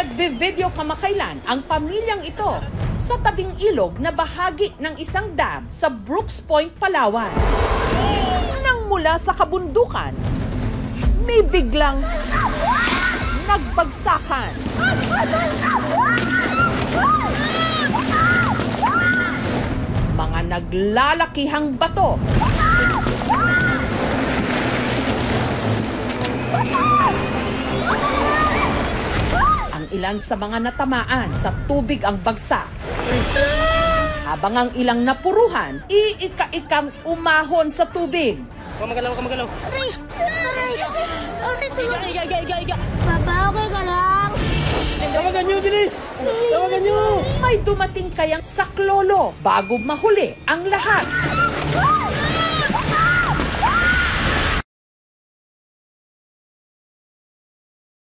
Nagve-video kamakailan ang pamilyang ito sa tabing ilog na bahagi ng isang dam sa Brooks Point, Palawan. Nang mula sa kabundukan, may biglang nagbagsakan. Mga naglalakihang bato. Ang ilan sa mga natamaan sa tubig ang bagsak. Habang ang ilang napuruhan, iika-ikang umahon sa tubig. Kamagalaw. Aray! Iga. Papa, okay ka lang? Tawagan nyo, bilis! Tawagan nyo! May dumating kayang saklolo bago mahuli ang lahat.